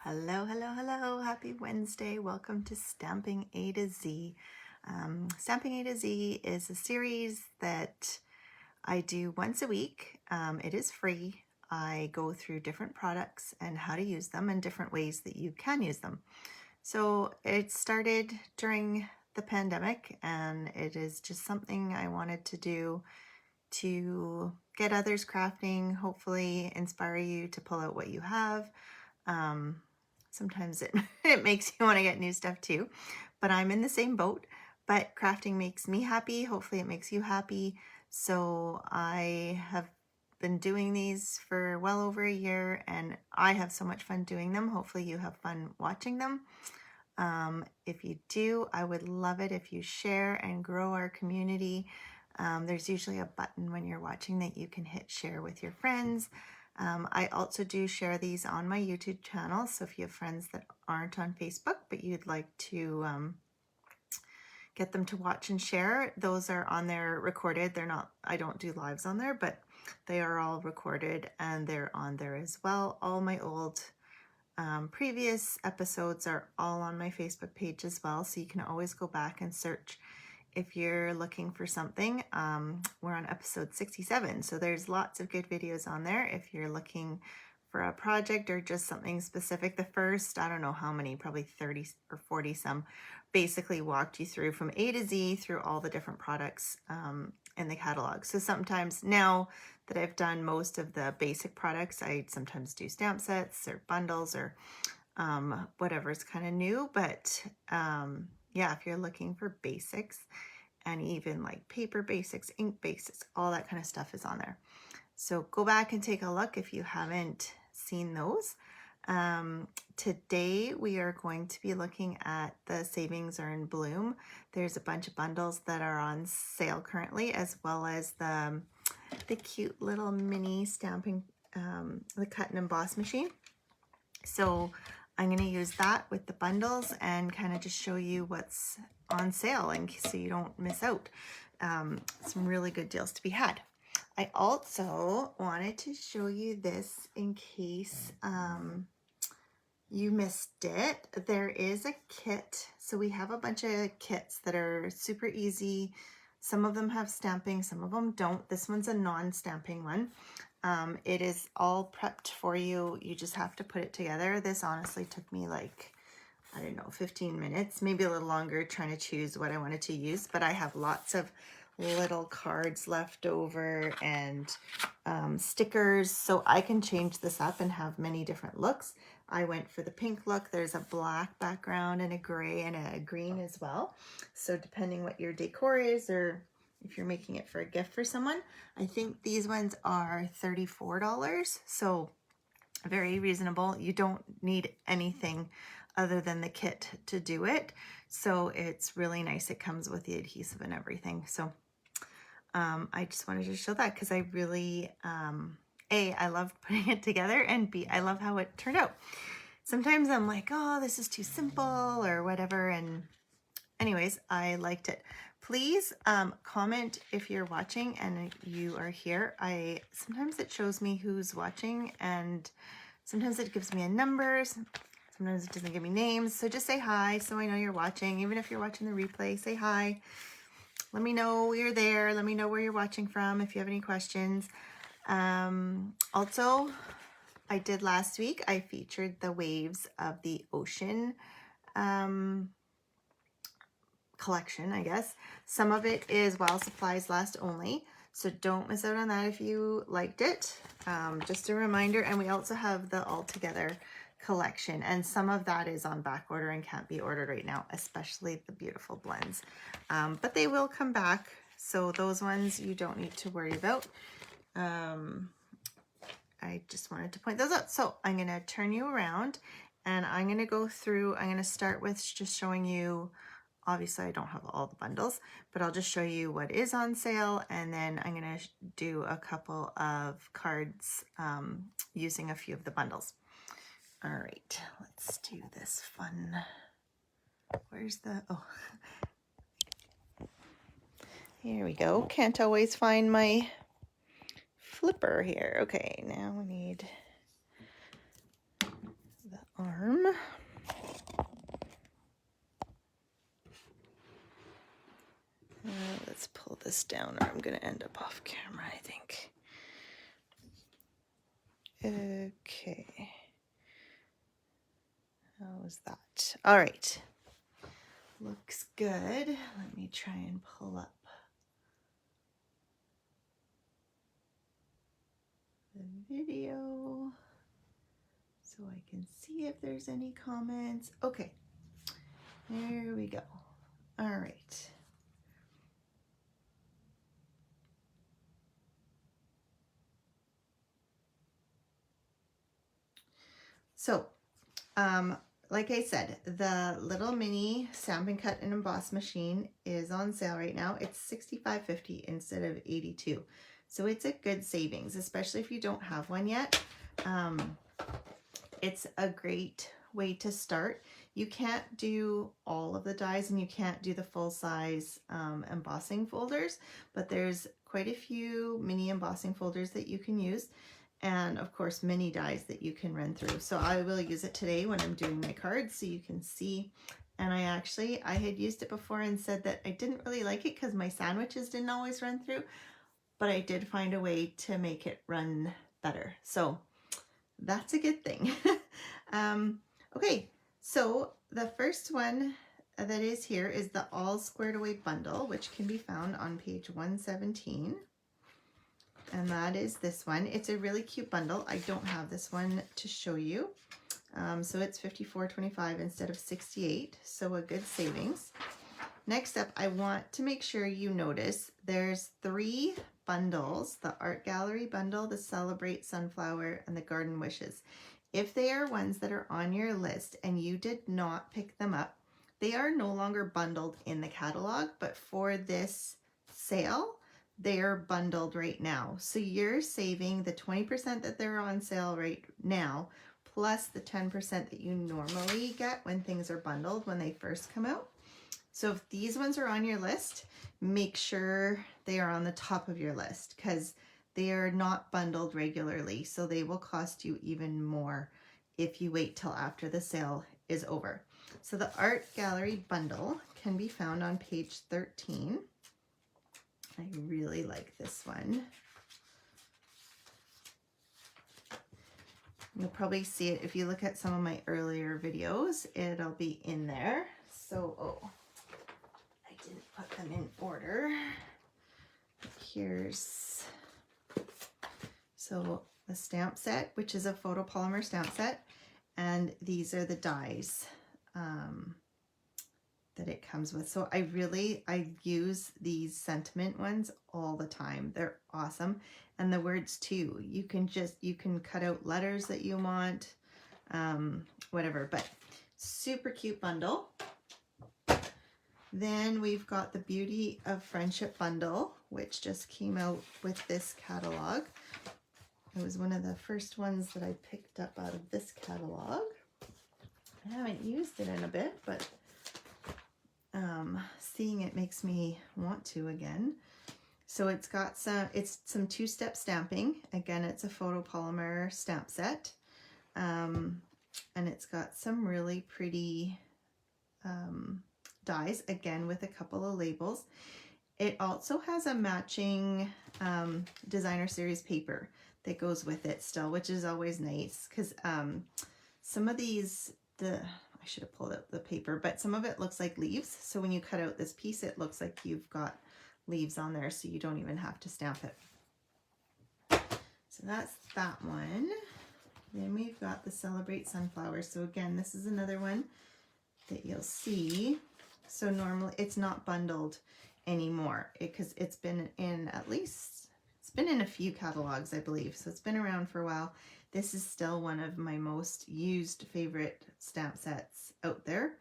Hello, hello, hello. Happy Wednesday. Welcome to Stamping A to Z. Stamping A to Z is a series that I do once a week. It is free. I go through different products and how to use them and different ways that you can use them. So it started during the pandemic, and it is just something I wanted to do to get others crafting, hopefully inspire you to pull out what you have. Sometimes it makes you want to get new stuff too, but I'm in the same boat. But crafting makes me happy. Hopefully it makes you happy. So I have been doing these for well over a year, and I have so much fun doing them. Hopefully you have fun watching them. If you do, I would love it if you share and grow our community. There's usually a button when you're watching that you can hit share with your friends. I also do share these on my YouTube channel, so if you have friends that aren't on Facebook but you'd like to get them to watch and share, those are on there recorded. They're not, I don't do lives on there, but they are all recorded and they're on there as well. All my old previous episodes are all on my Facebook page as well, so you can always go back and search if you're looking for something. We're on episode 67, so there's lots of good videos on there if you're looking for a project or just something specific. The first, I don't know how many, probably 30 or 40 some, basically walked you through from A to Z through all the different products in the catalog. So sometimes now that I've done most of the basic products, I sometimes do stamp sets or bundles or whatever's kind of new, but yeah, if you're looking for basics and even like paper basics, ink basics, all that kind of stuff is on there. So go back and take a look if you haven't seen those. Today we are going to be looking at the Savings Are in Bloom. There's a bunch of bundles that are on sale currently, as well as the cute little mini stamping, the cut and emboss machine. So I'm going to use that with the bundles and kind of just show you what's on sale, and so you don't miss out. Some really good deals to be had. I also wanted to show you this in case you missed it. There is a kit. So we have a bunch of kits that are super easy. Some of them have stamping, some of them don't. This one's a non-stamping one. It is all prepped for you. You just have to put it together. This honestly took me like, I don't know, 15 minutes, maybe a little longer, trying to choose what I wanted to use. But I have lots of little cards left over and stickers, so I can change this up and have many different looks. I went for the pink look. There's a black background and a gray and a green as well. So depending what your decor is, or if you're making it for a gift for someone, I think these ones are $34, so very reasonable. You don't need anything other than the kit to do it, so it's really nice. It comes with the adhesive and everything. So I just wanted to show that because I really, A, I loved putting it together, and B, I love how it turned out. Sometimes I'm like, oh, this is too simple or whatever, and anyways, I liked it. Please comment if you're watching and you are here. Sometimes it shows me who's watching, and sometimes it gives me a number. Sometimes it doesn't give me names. So just say hi so I know you're watching. Even if you're watching the replay, say hi. Let me know you're there. Let me know where you're watching from if you have any questions. Also, I did last week, I featured the Waves of the Ocean collection, I guess. Some of it is while supplies last only, so don't miss out on that if you liked it. Just a reminder, and we also have the All Together collection, and some of that is on back order and can't be ordered right now, especially the beautiful blends, but they will come back, so those ones you don't need to worry about. I just wanted to point those out. So I'm going to turn you around and I'm going to go through. I'm going to start with just showing you, obviously I don't have all the bundles, but I'll just show you what is on sale, and then I'm going to do a couple of cards using a few of the bundles. All right, let's do this fun. Where's the, oh, here we go. Can't always find my flipper here. Okay, now we need the arm. this down or I'm going to end up off camera, I think. Okay. How was that? All right. Looks good. Let me try and pull up the video so I can see if there's any comments. Okay. There we go. All right. So, like I said, the little mini stamp and cut and emboss machine is on sale right now. It's $65.50 instead of $82. So it's a good savings, especially if you don't have one yet. It's a great way to start. You can't do all of the dies and you can't do the full size embossing folders, but there's quite a few mini embossing folders that you can use. And of course, mini dies that you can run through. So I will use it today when I'm doing my cards so you can see. And I had used it before and said that I didn't really like it because my sandwiches didn't always run through, but I did find a way to make it run better. So that's a good thing. Okay, so the first one that is here is the All Squared Away bundle, which can be found on page 117. And that is this one. It's a really cute bundle. I don't have this one to show you. So it's $54.25 instead of $68. So a good savings. Next up, I want to make sure you notice there's 3 bundles: the Art Gallery bundle, the Celebrate Sunflower, and the Garden Wishes. If they are ones that are on your list and you did not pick them up, they are no longer bundled in the catalog, but for this sale, they are bundled right now. So you're saving the 20% that they're on sale right now, plus the 10% that you normally get when things are bundled when they first come out. So if these ones are on your list, make sure they are on the top of your list because they are not bundled regularly. So they will cost you even more if you wait till after the sale is over. So the Art Gallery bundle can be found on page 13. I really like this one. You'll probably see it if you look at some of my earlier videos, it'll be in there. So, I didn't put them in order. Here's, so the stamp set, which is a photopolymer stamp set, and these are the dies that it comes with. So I use these sentiment ones all the time. They're awesome. And the words too. You can cut out letters that you want, whatever, but super cute bundle. Then we've got the Beauty of Friendship bundle, which just came out with this catalog. It was one of the first ones that I picked up out of this catalog. I haven't used it in a bit, but seeing it makes me want to again. So it's got some two-step stamping. Again, it's a photopolymer stamp set. And it's got some really pretty dies, again, with a couple of labels. It also has a matching designer series paper that goes with it still, which is always nice because some of these, I should have pulled out the paper, but some of it looks like leaves. So when you cut out this piece, it looks like you've got leaves on there, so you don't even have to stamp it. So that's that one. Then we've got the Celebrate Sunflower. So again, this is another one that you'll see. So normally it's not bundled anymore because it's been in a few catalogs, I believe. So it's been around for a while. This is still one of my most used favorite stamp sets out there.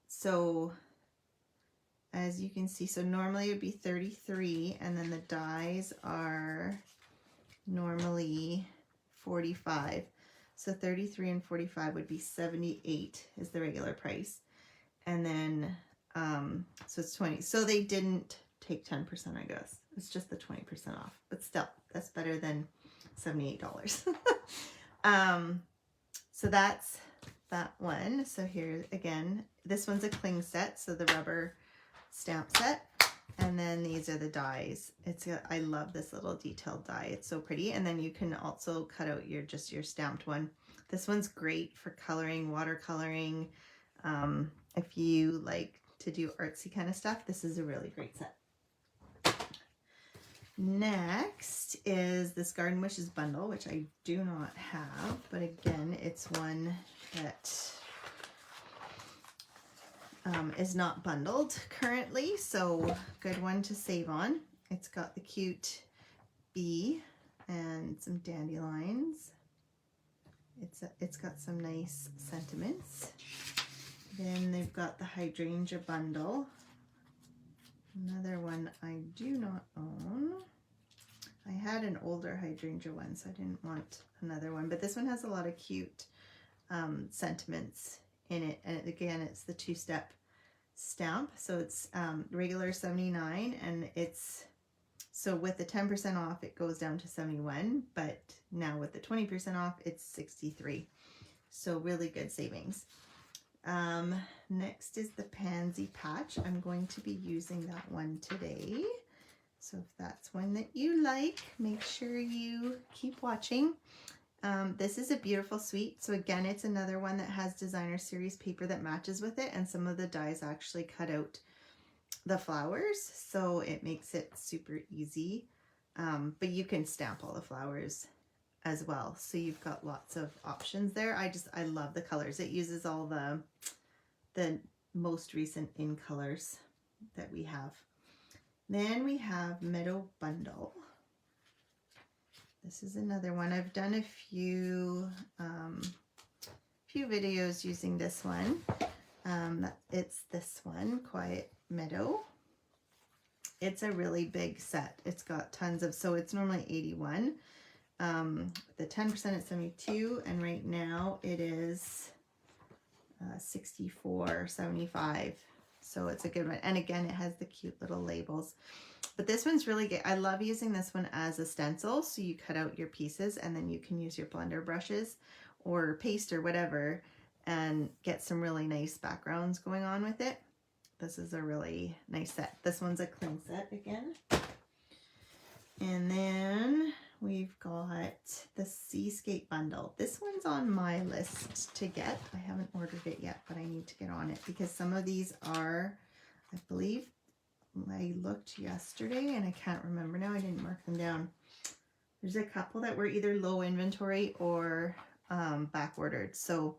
So as you can see, so normally it would be 33, and then the dies are normally 45. So 33 and 45 would be 78 is the regular price. And then, so it's 20. So they didn't take 10%, I guess. It's just the 20% off. But still, that's better than $78. So that's that one. So here again, this one's a cling set, so the rubber stamp set. And then these are the dies. I love this little detailed die. It's so pretty. And then you can also cut out your stamped one. This one's great for coloring, watercoloring. If you like to do artsy kind of stuff, this is a really great set. Next is this Garden Wishes bundle, which I do not have, but again, it's one that is not bundled currently, so good one to save on. It's got the cute bee and some dandelions. It's got some nice sentiments. Then they've got the hydrangea bundle. Another one I do not own. I had an older hydrangea one, so I didn't want another one, but this one has a lot of cute sentiments in it. And again, it's the two-step stamp, so it's regular 79, and it's, so with the 10% off it goes down to 71, but now with the 20% off it's 63, so really good savings. Next is the Pansy patch. I'm going to be using that one today, so if that's one that you like, make sure you keep watching. This is a beautiful suite. So again, it's another one that has designer series paper that matches with it, and some of the dies actually cut out the flowers, so it makes it super easy. But you can stamp all the flowers as well, so you've got lots of options there. I love the colors. It uses all the most recent in colors that we have. Then we have Meadow Bundle. This is another one. I've done a few videos using this one. It's this one, Quiet Meadow. It's a really big set. It's got tons of, so it's normally 81. The 10% is 72, and right now it is 64.75. So it's a good one. And again, it has the cute little labels. But this one's really good. I love using this one as a stencil. So you cut out your pieces and then you can use your blender brushes or paste or whatever and get some really nice backgrounds going on with it. This is a really nice set. This one's a clean set again. And then we've got the Seascape bundle. This one's on my list to get. I haven't ordered it yet, but I need to get on it because some of these are, I believe, I looked yesterday and I can't remember now. I didn't mark them down. There's a couple that were either low inventory or back ordered. So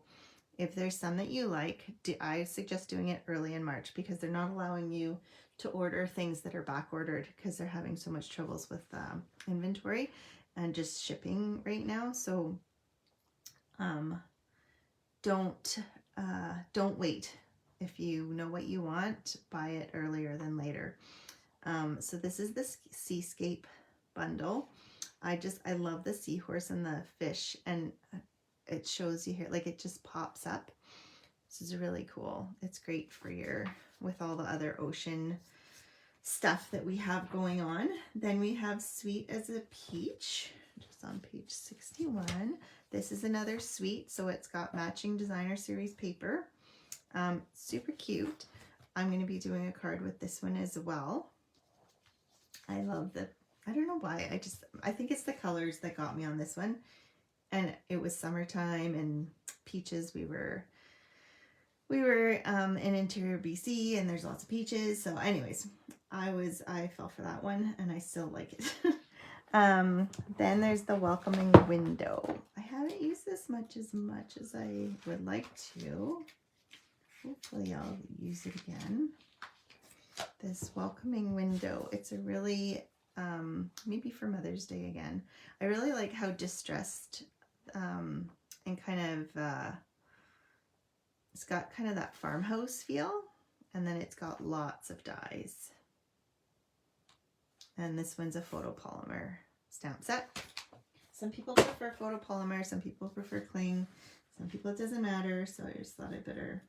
if there's some that you like, I suggest doing it early in March because they're not allowing you to order things that are back ordered because they're having so much troubles with inventory and just shipping right now. So don't wait. If you know what you want, buy it earlier than later. So this is the Seascape bundle. I love the seahorse and the fish, and it shows you here, like it just pops up. This is really cool. It's great for with all the other ocean stuff that we have going on. Then we have Sweet as a Peach, just on page 61. This is another suite, so it's got matching designer series paper. Super cute. I'm going to be doing a card with this one as well. I love I don't know why, I think it's the colors that got me on this one. And it was summertime and peaches. We were in interior BC and there's lots of peaches. So anyways, I fell for that one and I still like it. Then there's the Welcoming Window. I haven't used this much as I would like to. Hopefully I'll use it again. This Welcoming Window. It's a really, maybe for Mother's Day again. I really like how distressed and kind of, it's got kind of that farmhouse feel. And then it's got lots of dies. And this one's a photopolymer stamp set. Some people prefer photopolymer, some people prefer cling, some people it doesn't matter. So I just thought I better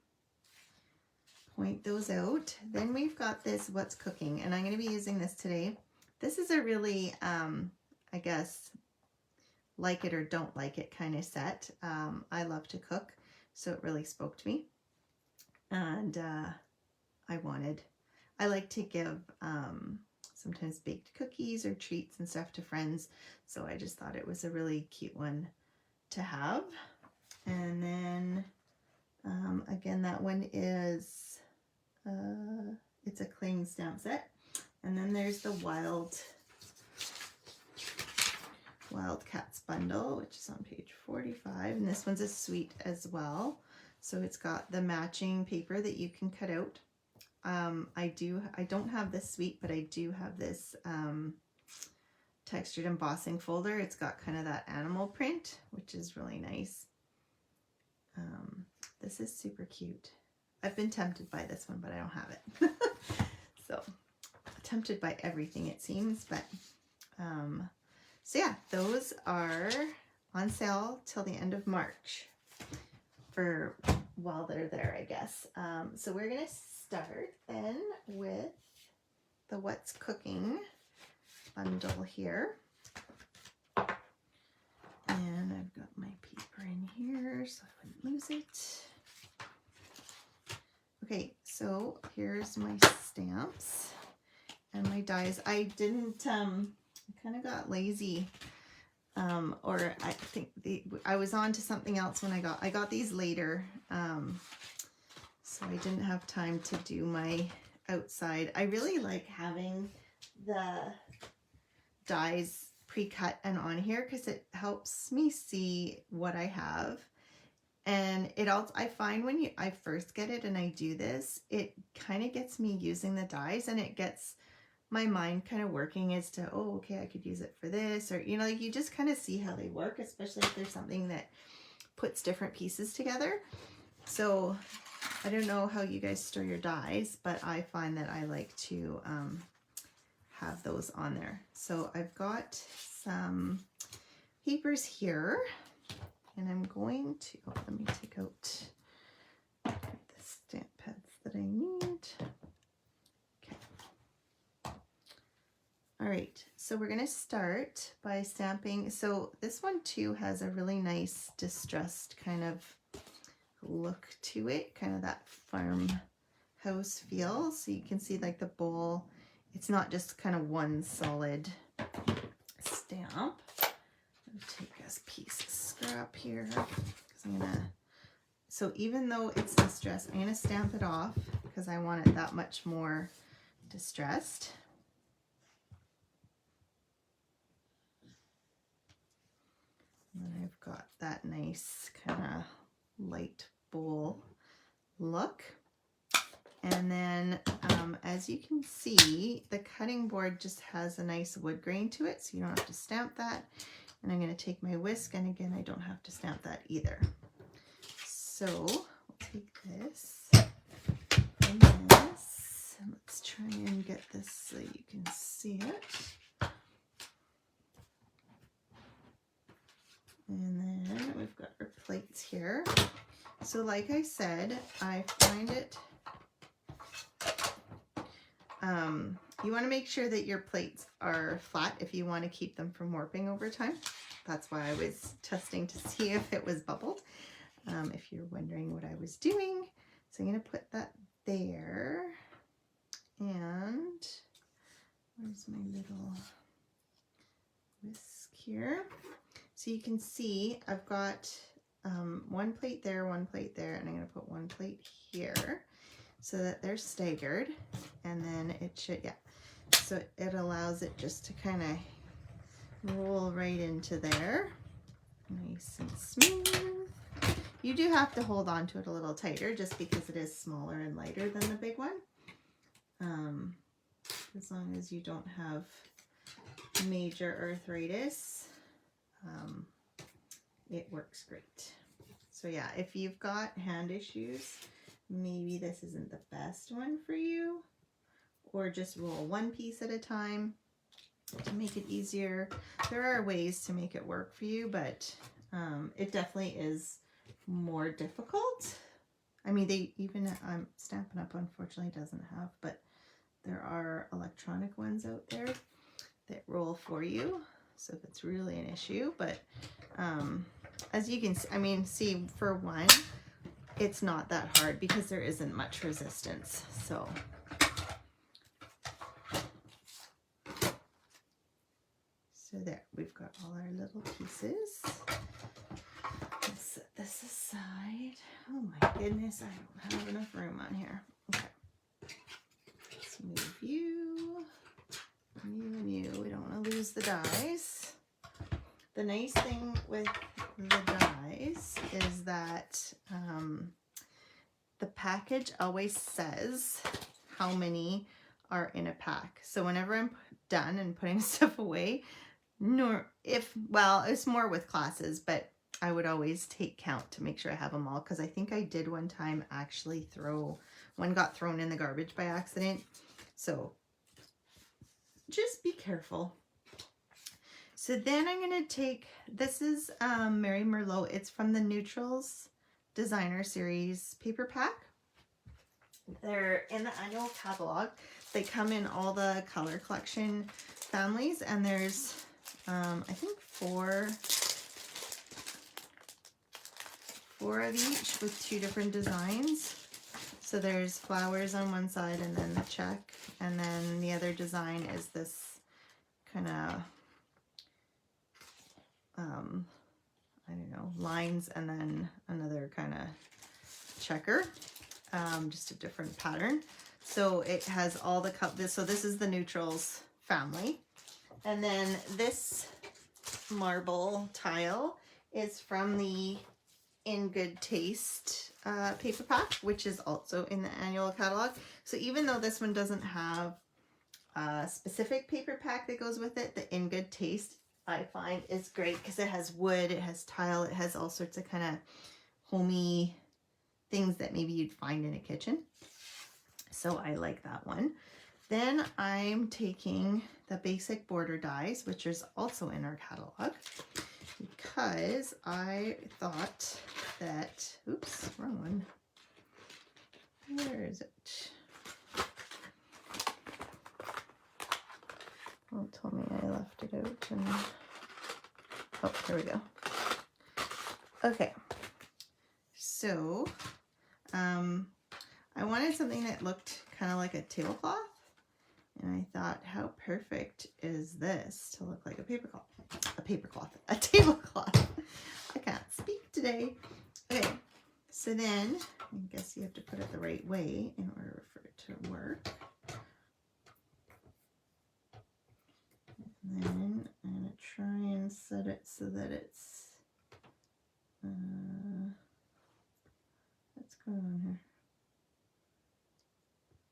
point those out. Then we've got this What's Cooking, and I'm going to be using this today. This is a really, I guess, like it or don't like it kind of set. I love to cook, so it really spoke to me. And I I like to give sometimes baked cookies or treats and stuff to friends. So I just thought it was a really cute one to have. And then again, that one is, it's a cling stamp set. And then there's the Wildcats bundle, which is on page 45. And this one's a suite as well. So it's got the matching paper that you can cut out. I don't have this suite, but I do have this textured embossing folder. It's got kind of that animal print, which is really nice. This is super cute. I've been tempted by this one, but I don't have it. So tempted by everything, it seems, but so yeah, those are on sale till the end of March for while they're there, I guess. So we're gonna start then with the What's Cooking bundle here. And I've got my paper in here so I wouldn't lose it. Okay, so here's my stamps and my dies. I didn't, I kind of got lazy, or I think I was on to something else when I got these later, so I didn't have time to do my outside. I really like having the dies pre-cut and on here because it helps me see what I have. And it also, I find when I first get it and I do this, it kind of gets me using the dies, and it gets my mind kind of working as to, oh, okay, I could use it for this, or, you know, like you just kind of see how they work, especially if there's something that puts different pieces together. So I don't know how you guys store your dies, but I find that I like to have those on there. So I've got some papers here, and I'm going to, let me take out the stamp pads that I need. Okay. All right, so we're gonna start by stamping. So this one too has a really nice distressed kind of look to it, kind of that farmhouse feel. So you can see like the bowl, it's not just kind of one solid stamp. I'm gonna take this piece of scrap here because I'm gonna, so even though it's distressed, I'm gonna stamp it off because I want it that much more distressed. And then I've got that nice kind of light bowl look. And then as you can see, the cutting board just has a nice wood grain to it, so you don't have to stamp that. And I'm going to take my whisk, and again, I don't have to stamp that either. So we'll take this and this, and let's try and get this so you can see it. And then we've got our plates here. So like I said, I find it, you want to make sure that your plates are flat if you want to keep them from warping over time. That's why I was testing to see if it was bubbled, if you're wondering what I was doing. So I'm going to put that there. And where's my little whisk here? So you can see I've got one plate there, and I'm going to put one plate here so that they're staggered, and then it should, yeah, so it allows it just to kind of roll right into there, nice and smooth. You do have to hold on to it a little tighter just because it is smaller and lighter than the big one, as long as you don't have major arthritis. It works great. So yeah, if you've got hand issues, maybe this isn't the best one for you, or just roll one piece at a time to make it easier. There are ways to make it work for you, but it definitely is more difficult. I mean, they even, Stampin' Up! Unfortunately doesn't have, but there are electronic ones out there that roll for you. So if it's really an issue, but as you can see, I mean, see, for one, it's not that hard because there isn't much resistance. So all our little pieces. Let's set this aside. Oh my goodness, I don't have enough room on here. Okay. Let's move you. And you. We don't want to lose the dies. The nice thing with the dies is that the package always says how many are in a pack. So whenever I'm done and putting stuff away, well, it's more with classes, but I would always take count to make sure I have them all, because I think I did one time actually one got thrown in the garbage by accident. So just be careful. So then I'm going to take, this is Mary Merlot. It's from the Neutrals Designer Series paper pack. They're in the annual catalog. They come in all the color collection families, and there's I think four of each with 2 different designs. So there's flowers on one side and then the check, and then the other design is this kind of I don't know, lines, and then another kind of checker, just a different pattern. So it has all the so this is the Neutrals family. And then this marble tile is from the In Good Taste paper pack, which is also in the annual catalog. So even though this one doesn't have a specific paper pack that goes with it, the In Good Taste I find is great because it has wood, it has tile, it has all sorts of kind of homey things that maybe you'd find in a kitchen. So I like that one. Then I'm taking the basic border dies, which is also in our catalog, because I thought that, oops, wrong one. Where is it? Oh, it told me I left it out. And oh, here we go. Okay. So, I wanted something that looked kind of like a tablecloth. And I thought, how perfect is this to look like a tablecloth. I can't speak today. Okay, so then I guess you have to put it the right way in order for it to work. And then I'm going to try and set it so that it's, what's going on here?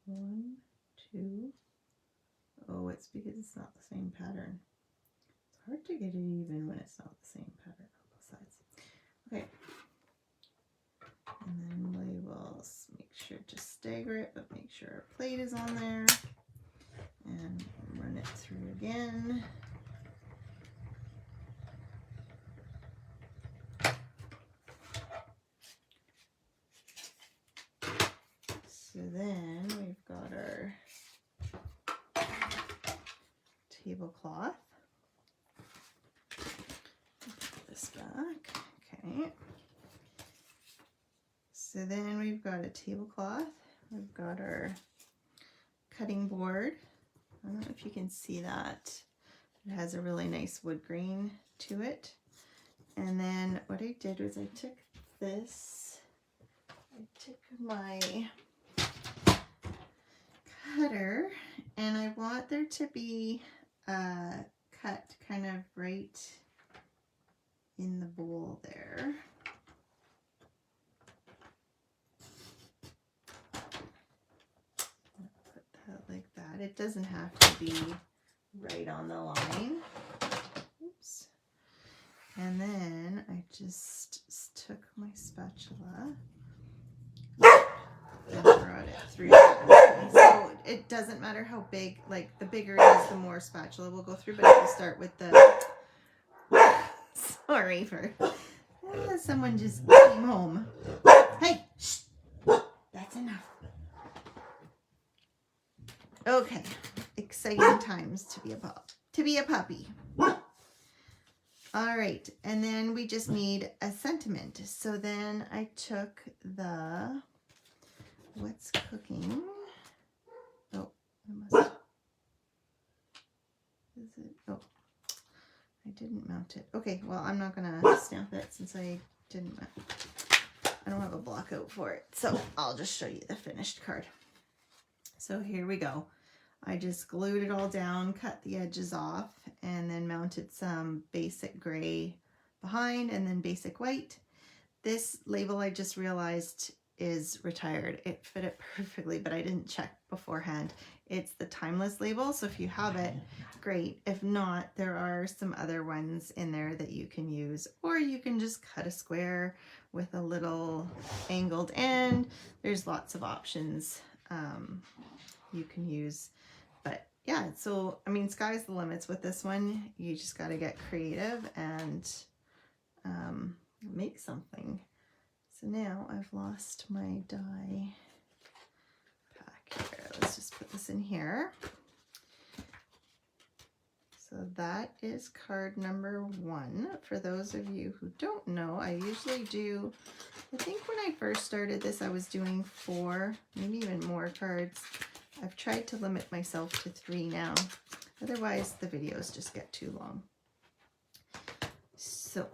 1, 2. Oh, it's because it's not the same pattern. It's hard to get it even when it's not the same pattern on both sides. Okay. And then we will make sure to stagger it, but make sure our plate is on there. And run it through again. So then we've got our tablecloth. Put this back. Okay. So then we've got a tablecloth. We've got our cutting board. I don't know if you can see that. It has a really nice wood grain to it. And then what I did was I took this, I took my cutter, and I want there to be a cut kind of right in the bowl there. Put that like that. It doesn't have to be right on the line. Oops. And then I just took my spatula and brought it through. So it doesn't matter how big, like the bigger it is, the more spatula will go through. But if you start with the, sorry for, someone just came home. Hey, shh, that's enough. Okay, exciting times to be a puppy. All right, and then we just need a sentiment. So then I took the What's Cooking. Oh, I must. Is it? Oh, I didn't mount it. Okay, well, I'm not gonna stamp it since I don't have a block out for it. So I'll just show you the finished card. So here we go. I just glued it all down, cut the edges off, and then mounted some basic gray behind and then basic white. This label, I just realized, is retired. It fit it perfectly, but I didn't check beforehand. It's the timeless label, so if you have it, great. If not, there are some other ones in there that you can use, or you can just cut a square with a little angled end. There's lots of options you can use. But yeah, so I mean, sky's the limits with this one. You just got to get creative and make something. So now I've lost my die pack here. Let's just put this in here. So that is card number 1. For those of you who don't know, I usually do, I think when I first started this, I was doing 4, maybe even more cards. I've tried to limit myself to 3 now. Otherwise, the videos just get too long. So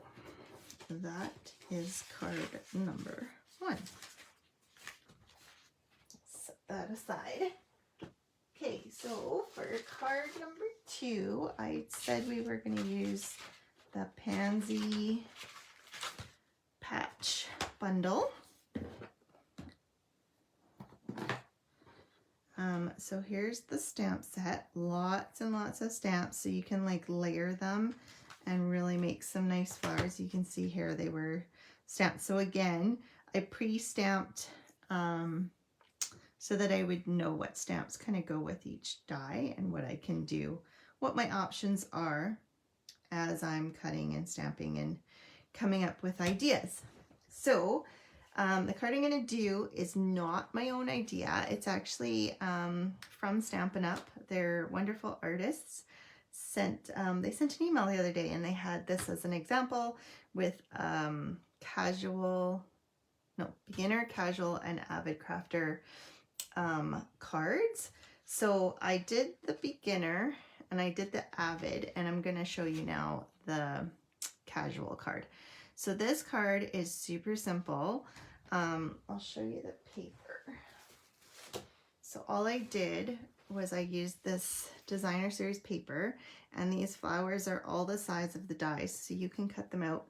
that is card number 1. Set that aside. Okay, so for card number 2, I said we were going to use the Pansy patch bundle. So here's the stamp set, lots and lots of stamps, so you can like layer them and really make some nice flowers. You can see here they were stamped. So again, I pre-stamped so that I would know what stamps kind of go with each die and what I can do, what my options are as I'm cutting and stamping and coming up with ideas. So the card I'm going to do is not my own idea. It's actually from Stampin' Up. They're wonderful artists. They sent an email the other day and they had this as an example with beginner, casual, and avid crafter cards. So I did the beginner and I did the avid, and I'm going to show you now the casual card. So this card is super simple. I'll show you the paper. So all I did was I used this designer series paper, and these flowers are all the size of the dies, so you can cut them out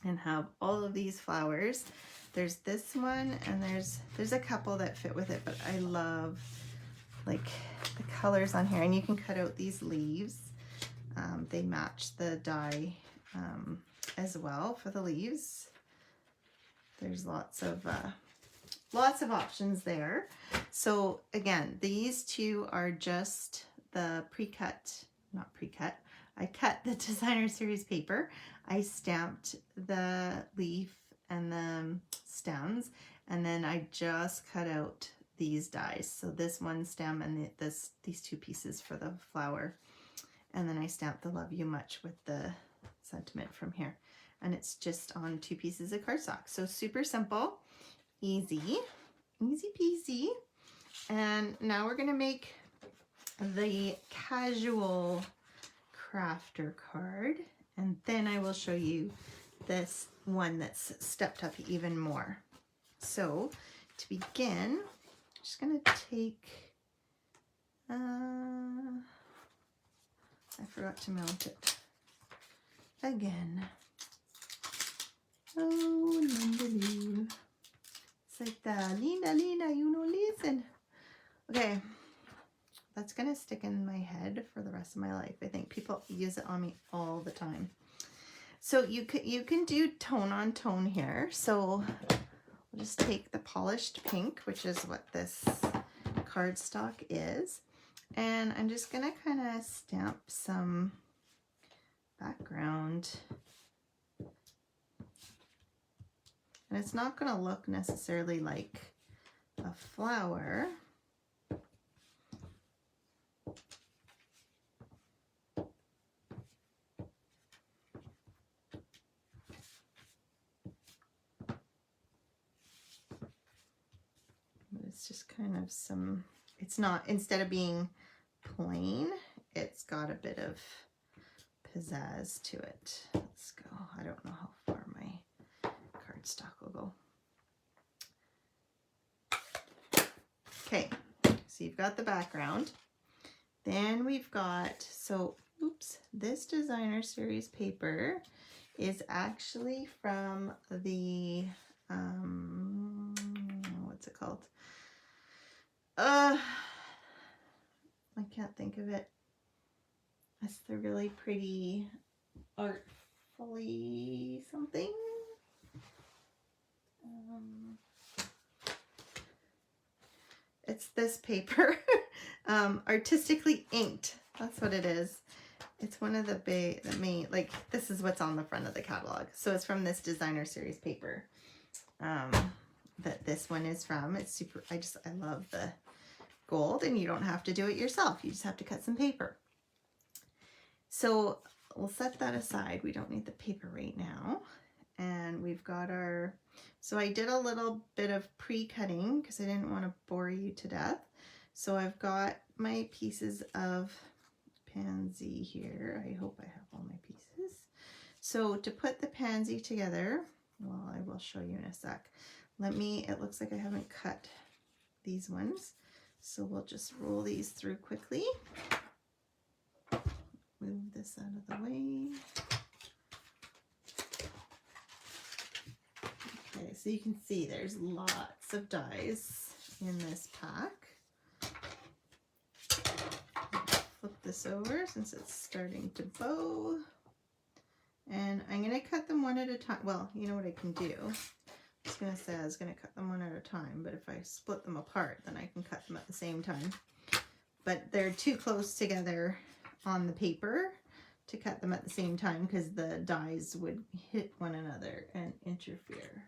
and have all of these flowers. There's this one, and there's a couple that fit with it, but I love like the colors on here, and you can cut out these leaves. They match the die as well for the leaves. There's lots of options there. So again, these two are just the not pre-cut. I cut the designer series paper. I stamped the leaf and the stems, and then I just cut out these dies. So this one stem and these 2 pieces for the flower. And then I stamped the Love You Much with the sentiment from here. And it's just on 2 pieces of cardstock. So super simple, easy peasy. And now we're gonna make the casual crafter card. And then I will show you this one that's stepped up even more. So to begin, I'm just gonna take, I forgot to mount it again. Oh, Linda. It's like the Lina, you know, listen. Okay, that's gonna stick in my head for the rest of my life. I think people use it on me all the time. So you can do tone on tone here. So we'll just take the polished pink, which is what this cardstock is, and I'm just gonna kind of stamp some background. And it's not going to look necessarily like a flower. It's just kind of it's not, instead of being plain, it's got a bit of pizzazz to it. Let's go. I don't know how far my cardstock will go. Okay, so you've got the background. Then we've got, so, oops, this designer series paper is actually from the, what's it called? I can't think of it. It's the really pretty artfully something. It's this paper, artistically inked. That's what it is. It's one of the main, like, this is what's on the front of the catalog. So it's from this designer series paper that this one is from. It's super, I love the gold, and you don't have to do it yourself. You just have to cut some paper. So we'll set that aside. We don't need the paper right now. And we've got our, so I did a little bit of pre-cutting because I didn't want to bore you to death. So I've got my pieces of pansy here. I hope I have all my pieces. So to put the pansy together, well, I will show you in a sec. It looks like I haven't cut these ones. So we'll just roll these through quickly. Move this out of the way. Okay, so you can see there's lots of dies in this pack. Flip this over since it's starting to bow. And I'm going to cut them one at a time. Well, you know what I can do? I was going to say I was going to cut them one at a time, but if I split them apart, then I can cut them at the same time. But they're too close together on the paper to cut them at the same time because the dies would hit one another and interfere.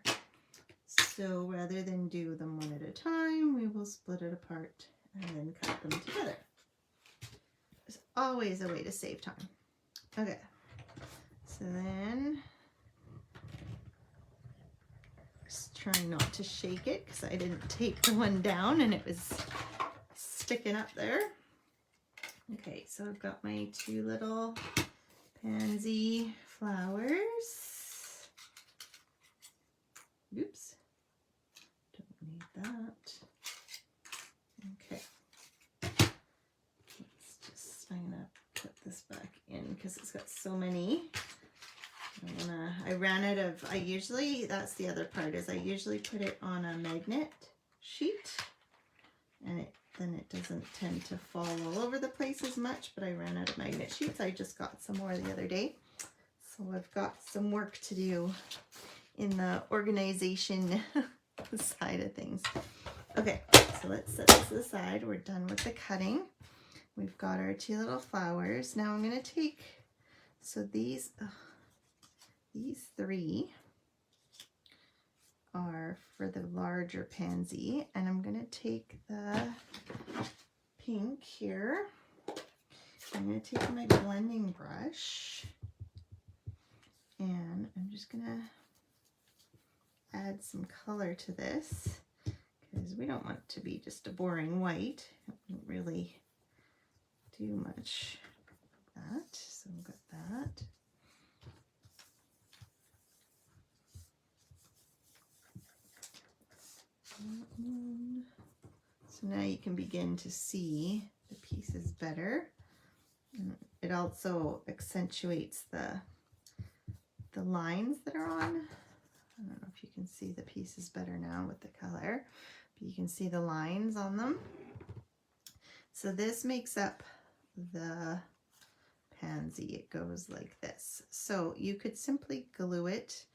So rather than do them one at a time, we will split it apart and then cut them together. There's always a way to save time. Okay, so then just trying not to shake it because I didn't tape the one down and it was sticking up there. Okay, so I've got my two little pansy flowers. Oops, don't need that. Okay, I'm gonna put this back in because it's got so many. I ran out of, that's the other part, is I usually put it on a magnet sheet and then it doesn't tend to fall all over the place as much, but I ran out of magnet sheets. I just got some more the other day. So I've got some work to do in the organization side of things. Okay, so let's set this aside. We're done with the cutting. We've got our two little flowers. Now I'm going to take, so these three are for the larger pansy, and I'm going to take the pink here. I'm going to take my blending brush and I'm just going to add some color to this because we don't want it to be just a boring white. It wouldn't really do much of that. So we've got that. So now you can begin to see the pieces better. And it also accentuates the lines that are on. I don't know if you can see the pieces better now with the color, but you can see the lines on them. So this makes up the pansy. It goes like this. So you could simply glue it.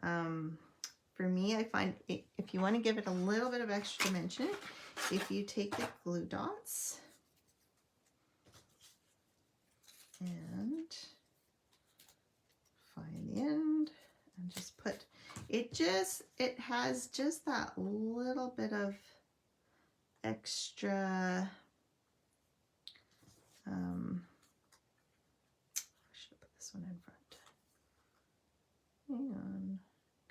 For me, I find if you want to give it a little bit of extra dimension, if you take the glue dots and find the end and just put it, it has just that little bit of extra, I should have put this one in front. Hang on,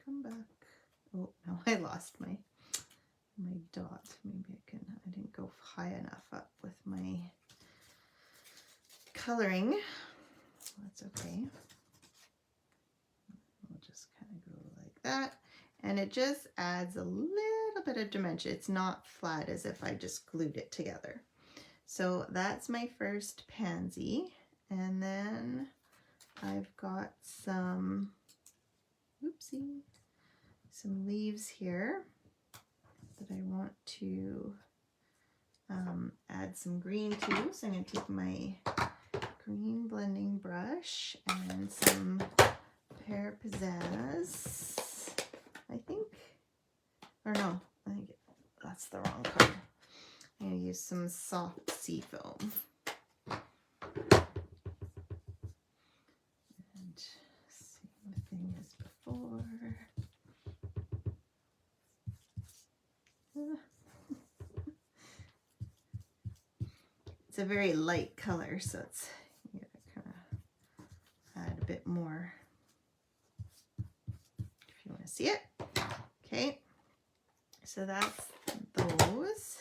come back. Oh no, I lost my dot. Maybe I didn't go high enough up with my coloring. that's okay. We'll just kind of go like that. And it just adds a little bit of dimension. It's not flat as if I just glued it together. So that's my first pansy. And then I've got some, oopsie, some leaves here that I want to add some green to. So I'm going to take my green blending brush and some pear pizzazz, I think, or no, I think that's the wrong color. I'm going to use some soft sea foam. And same thing as before. It's a very light color, so it's, you gotta kind of add a bit more if you want to see it. Okay, so that's those.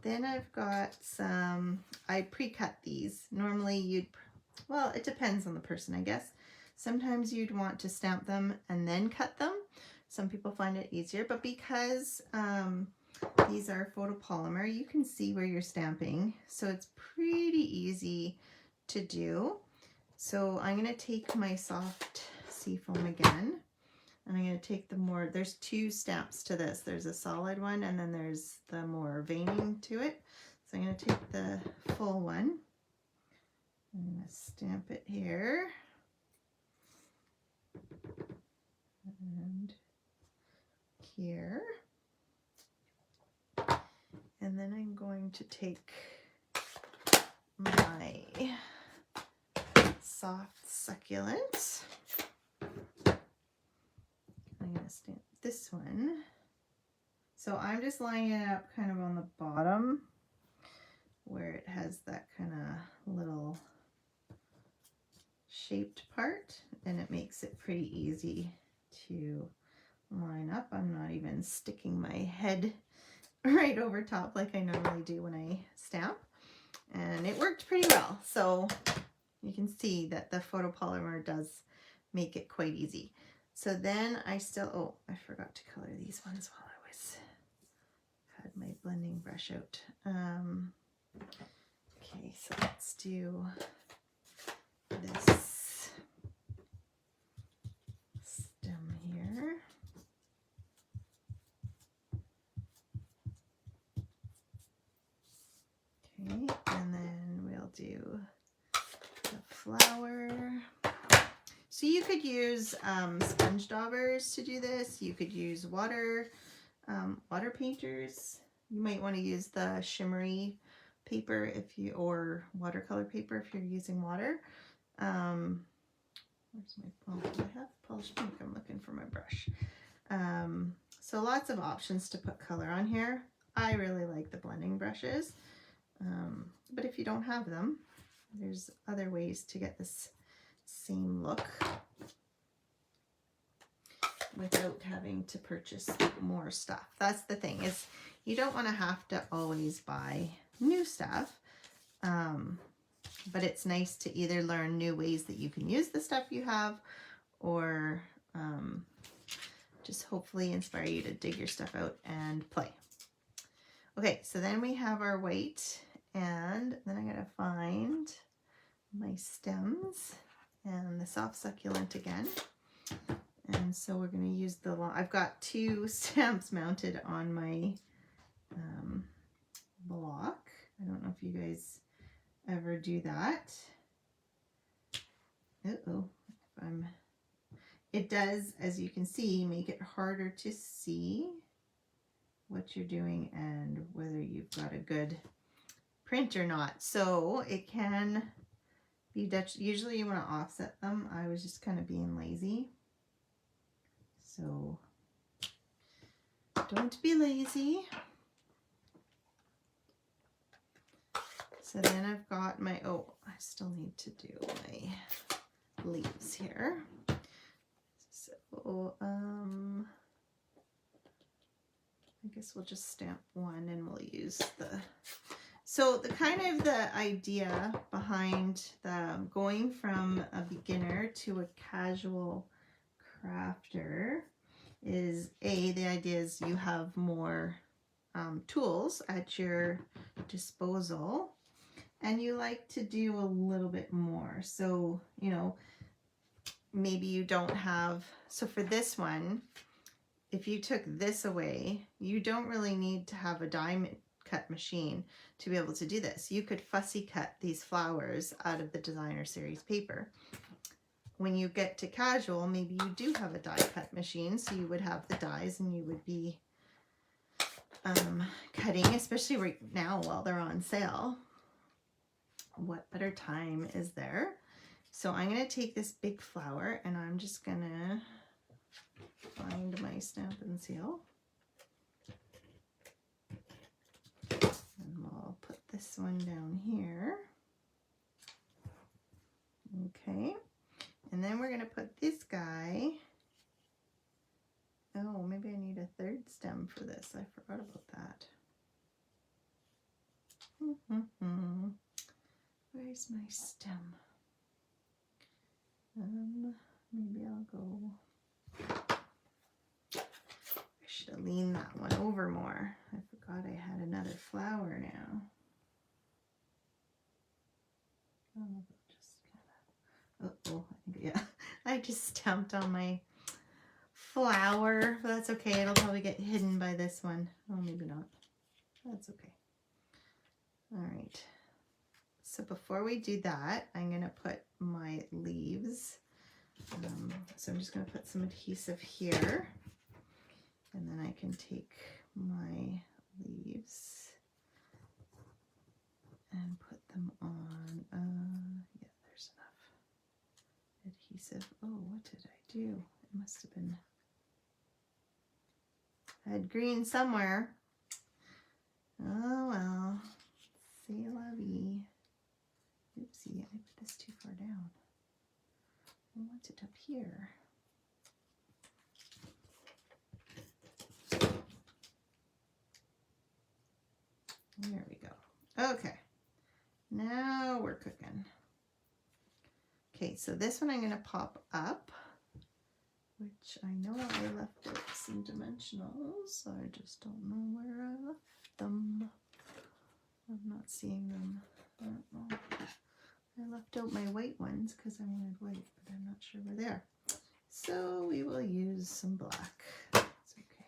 Then I've got some, I pre-cut these. Normally you'd, well, it depends on the person, I guess. Sometimes you'd want to stamp them and then cut them. Some people find it easier, but because these are photopolymer, you can see where you're stamping, so it's pretty easy to do. So I'm going to take my soft seafoam again, and I'm going to take the more, there's two stamps to this. There's a solid one, and then there's the more veining to it. So I'm going to take the full one. I'm going to stamp it here. And here. And then I'm going to take my soft succulent. I'm going to stamp this one. So I'm just lining it up kind of on the bottom where it has that kind of little shaped part, and it makes it pretty easy to line up. I'm not even sticking my head right over top like I normally do when I stamp, and it worked pretty well. So you can see that the photopolymer does make it quite easy. So then I still, oh, I forgot to color these ones while I was, had my blending brush out. Okay, so let's do this stem here. Okay, and then we'll do the flower. So you could use sponge daubers to do this. You could use water painters. You might want to use the shimmery paper if you, or watercolor paper if you're using water. Where's my, oh, do I have polished pink? I'm looking for my brush. So lots of options to put color on here. I really like the blending brushes. But if you don't have them, there's other ways to get this same look without having to purchase more stuff. That's the thing, is you don't want to have to always buy new stuff. But it's nice to either learn new ways that you can use the stuff you have, or just hopefully inspire you to dig your stuff out and play. Okay, so then we have our white, and then I gotta find my stems and the soft succulent again. And so we're gonna use the long, I've got two stamps mounted on my block. I don't know if you guys ever do that. Uh-oh, it does, as you can see, make it harder to see what you're doing and whether you've got a good print or not. So it can be Dutch. Usually you want to offset them. I was just kind of being lazy. So don't be lazy. So then I've got my, oh, I still need to do my leaves here. So, I guess we'll just stamp one, and we'll use the So the kind of the idea behind the going from a beginner to a casual crafter is the idea is you have more tools at your disposal, and you like to do a little bit more. So, you know, maybe you don't have, so for this one, if you took this away, you don't really need to have a diamond cut machine to be able to do this. You could fussy cut these flowers out of the designer series paper. When you get to casual, maybe you do have a die cut machine, so you would have the dies and you would be cutting, especially right now while they're on sale. What better time is there? So I'm going to take this big flower and I'm just going to find my stamp and seal. And we'll put this one down here. Okay. And then we're going to put this guy. Oh, maybe I need a third stem for this. I forgot about that. Where's my stem? Maybe I'll go. I should have leaned that one over more. I forgot I had another flower now. Oh, just kind of. Uh-oh, I think, yeah. I just stamped on my flower. But that's okay. It'll probably get hidden by this one. Oh, maybe not. That's okay. All right. So before we do that, I'm going to put my leaves. So I'm just going to put some adhesive here. And then I can take my leaves and put them on. Yeah, there's enough adhesive. Oh, what did I do? It must have been, I had green somewhere. Oh well, c'est la vie. Oopsie, I put this too far down. I want it up here. There we go. Okay, now we're cooking. Okay, so this one I'm going to pop up, which I know I left out some dimensionals. I just don't know where I left them. I'm not seeing them. I don't know. I left out my white ones because I wanted white, but I'm not sure where they are. So we will use some black. It's okay.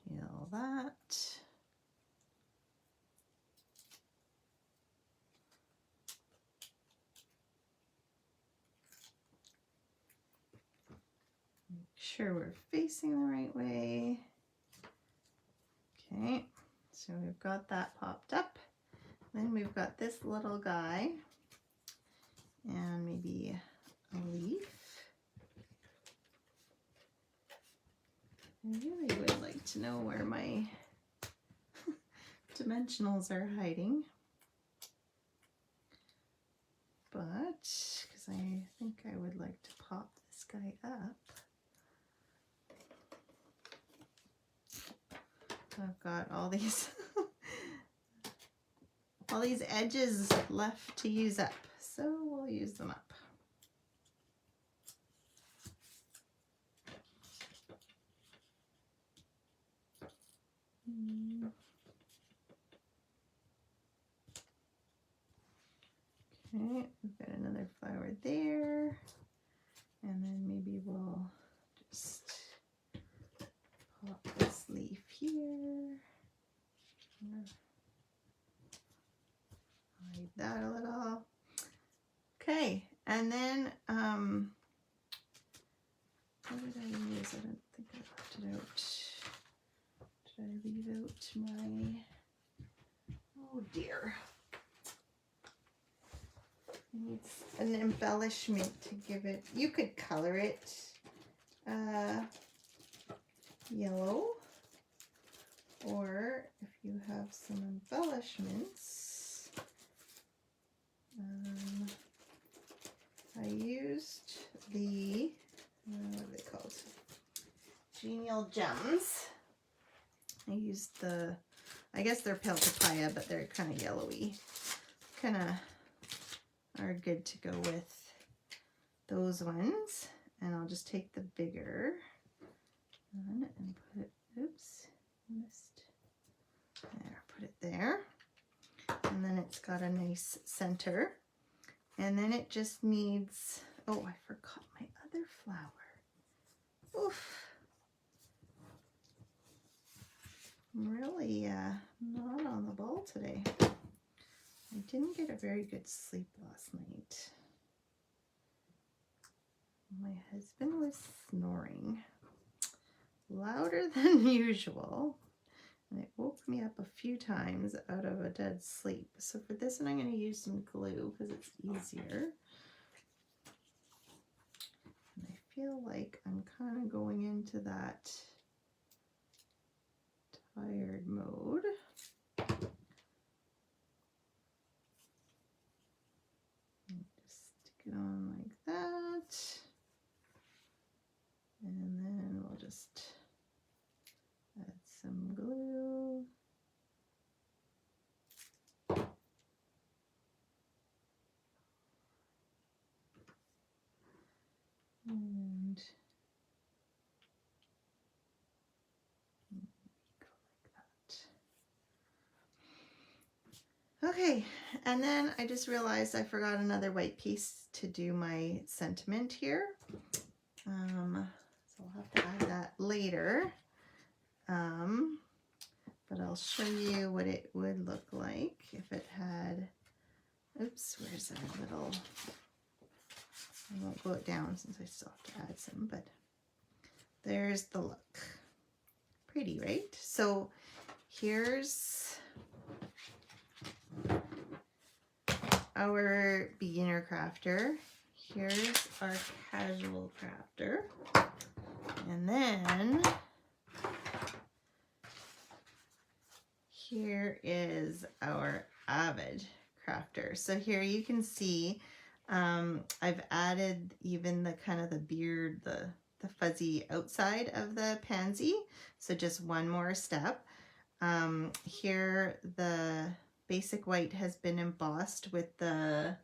Heal that. Make sure we're facing the right way. Okay, so we've got that popped up. Then we've got this little guy and maybe a leaf. I really would like to know where my dimensionals are hiding. But, because I think I would like to pop this guy up. I've got all these all these edges left to use up, so we'll use them up. Okay, we've got another flower there, and then maybe we'll just pop this leaf here. Hide that a little. Okay, and then what did I use? I don't think I left it out. Did I leave out my, oh dear. It needs an embellishment to give it, you could color it yellow, or if you have some embellishments, used the, what are they called? Genial Gems. I used the, I guess they're pale papaya, but they're kind of yellowy. Kind of are good to go with those ones. And I'll just take the bigger one and put it, oops, missed. There, put it there. And then it's got a nice center. And then it just needs, oh, I forgot my other flower. Oof. I'm really not on the ball today. I didn't get a very good sleep last night. My husband was snoring louder than usual, and it woke me up a few times out of a dead sleep. So for this one, I'm going to use some glue because it's easier. And I feel like I'm kind of going into that tired mode. And just stick it on like that. And then we'll just add some glue. And go like that. Okay, and then I just realized I forgot another white piece to do my sentiment here. So I'll have to add that later. But I'll show you what it would look like if it had, oops, where's our little, I won't glue it down since I still have to add some, but there's the look. Pretty, right? So here's our beginner crafter. Here's our casual crafter. And then here is our avid crafter. So here you can see I've added even the kind of the beard, the fuzzy outside of the pansy. So just one more step. Here the basic white has been embossed with the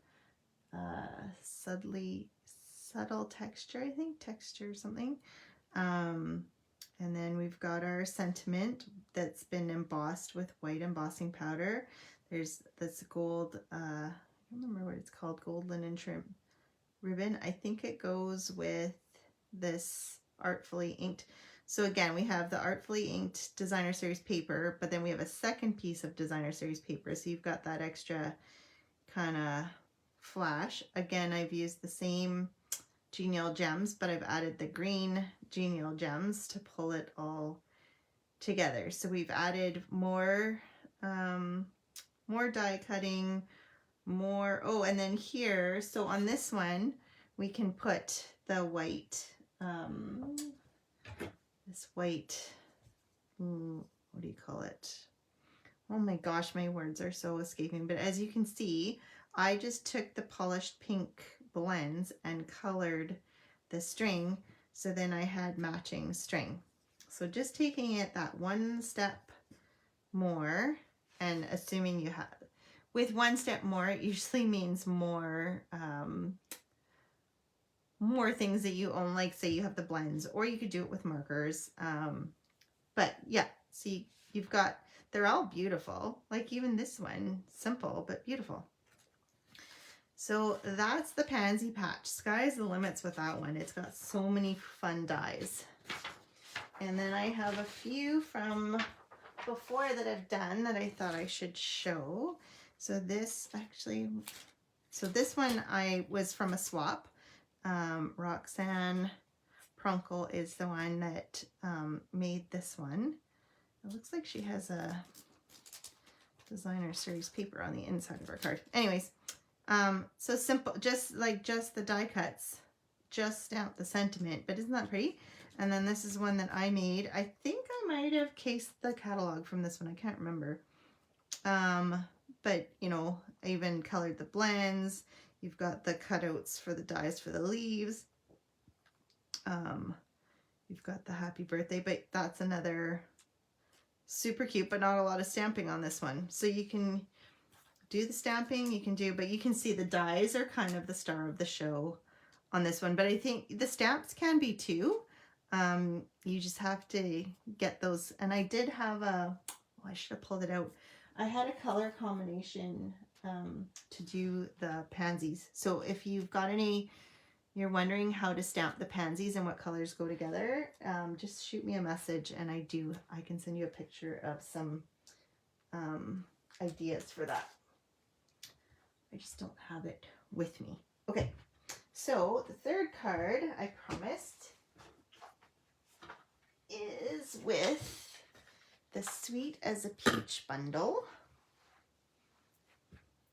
subtle texture, I think, texture something. And then we've got our sentiment that's been embossed with white embossing powder. There's this gold, I don't remember what it's called, gold linen trim ribbon. I think it goes with this artfully inked. So again, we have the artfully inked designer series paper, but then we have a second piece of designer series paper. So you've got that extra kind of flash. Again, I've used the same Genial Gems, but I've added the green Genial Gems to pull it all together. So we've added more die cutting, more, oh, and then here, so on this one, we can put the white, this white, what do you call it? Oh my gosh, my words are so escaping. But as you can see, I just took the polished pink blends and colored the string, so then I had matching string. So just taking it that one step more, and assuming you have, with one step more, it usually means more more things that you own, like say you have the blends, or you could do it with markers. But yeah, see, you've got, they're all beautiful. Like even this one, simple but beautiful. So that's the Pansy patch. Sky's the limits with that one. It's got so many fun dies. And then I have a few from before that I've done that I thought I should show. So this actually, so this one I was from a swap. Roxanne Prunkle is the one that made this one. It looks like she has a designer series paper on the inside of her card. Anyways, so simple, just the die cuts, just stamp the sentiment, but isn't that pretty? And then this is one that I made. I think I might have cased the catalog from this one. I can't remember. But you know, I even colored the blends. You've got the cutouts for the dies for the leaves. You've got the happy birthday, but that's another super cute, but not a lot of stamping on this one. So you can do the stamping, but you can see the dies are kind of the star of the show on this one. But I think the stamps can be too. You just have to get those. And I did have I should have pulled it out. I had a color combination to do the pansies. So if you've got any, you're wondering how to stamp the pansies and what colors go together, just shoot me a message and I can send you a picture of some ideas for that. I just don't have it with me. Okay, so the third card I promised is with the Sweet as a Peach bundle.